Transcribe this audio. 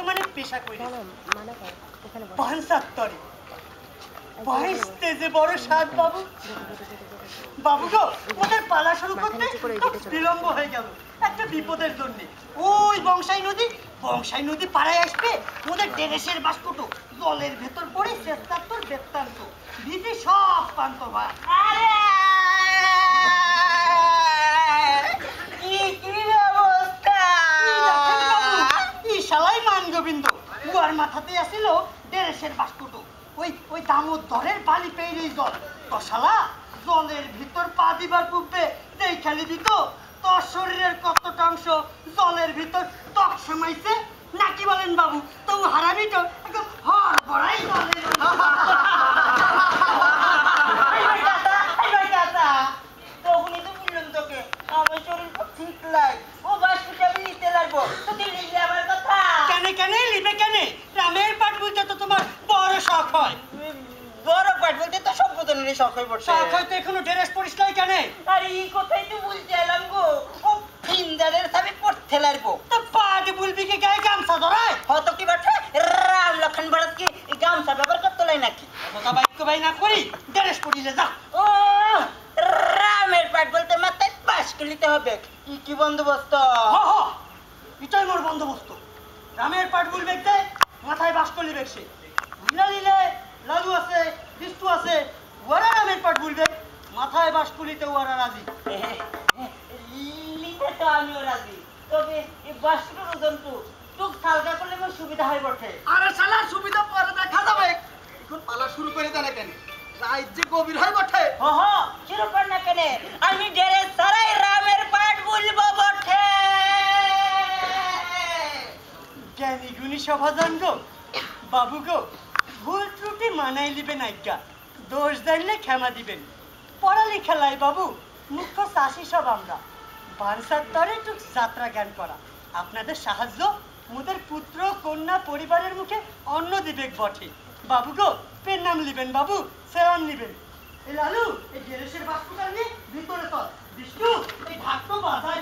বর্তমানে পেশা করি পানসাত্তরে বাইশতে যে বড় সাত বাবু বাবু গো ওদের পালা শুরু করতে বিলম্ব হয়ে গেল একটা বিপদের জন্য ওই বংশাই নদী পাড়ায় আসবে ওদের ডেরেসের বাস্কটো জলের ভেতর পড়ে চেষ্টাত্তর বেত্তান্ত ভিজি সব পান্ত ভাই শালাই মান গোবিন্দ কুয়ার মাথাতে আসিল ডেরেসের বাস্কটো ওই দামোদরের বালি পেইলেই জল তো শালা জলের ভিতর পা দিবার পূর্বে যেই খালি দিত তোর শরীরের কতটা অংশ জলের ভিতর টক সমাইছে নাকি বলেন বাবু তো হারামি তো একদম হর বড়াই জলের তখনই তো বললাম তোকে আমার শরীর খুব ঠিক লাই ও বাস্কুটা আমি নিতে লাগবো তো তুই নিলে আমার কথা কেন লিবে কেন রামের পাট বলতে তো তোমার বড় শখ হয় বড় পাট বলতে তো সম্পূর্ণ শখ হয়ে পড়ছে শখ হয়তো এখনো ড্রেস পরিস নাই কেন আরে এই কথাই তো বলতে এলাম গো ও ফিন্দারের সাথে পড়তে লাগবো তো পাট বলবি কি গায়ে গামছা ধরায় হয়তো কি বাটে রাম লক্ষণ ভারত কি গামছা ব্যবহার করতে লাই নাকি কথা বাইক ভাই না করি ড্রেস পরিলে যা ও রামের পাট বলতে মাথায় বাস্ক নিতে হবে কি বন্দোবস্ত এটাই মোর বন্দোবস্ত রামের পাট বলবে মাথায় বাস করলি বেশি নিলে লালু আছে বিষ্টু আছে ওরা রামের পাট বলবে মাথায় বাস করিতে ওরা রাজি লিতে তো আমিও রাজি তবে এই বাস্কটার ওজন তো হালকা করলে আমার সুবিধা হয় বটে আরে শালা সুবিধা পরে দেখা যাবে এখন পালা শুরু করে দেন কেন রাত যে গভীর হয় বটে শুরু কর না কেন আমি ডেরে সারাই রামের পাট বলবো বটে জ্ঞানী গুণী সভা জানগো বাবু গো ভুল ত্রুটি মানাই লিবেন আজ্ঞা দোষ জানলে ক্ষমা দিবেন পড়ালেখা লাই বাবু মুখ্য চাষি সব আমরা বানসার তরে একটু যাত্রা জ্ঞান করা আপনাদের সাহায্য মোদের পুত্র কন্যা পরিবারের মুখে অন্ন দিবেক বটে বাবু গো পেন নাম লিবেন বাবু সেরাম নিবেন এই লালু এই গেরেশের বাস্কুটা নিয়ে ভিতরে চল বিষ্ণু এই ভাগ তো বাজায়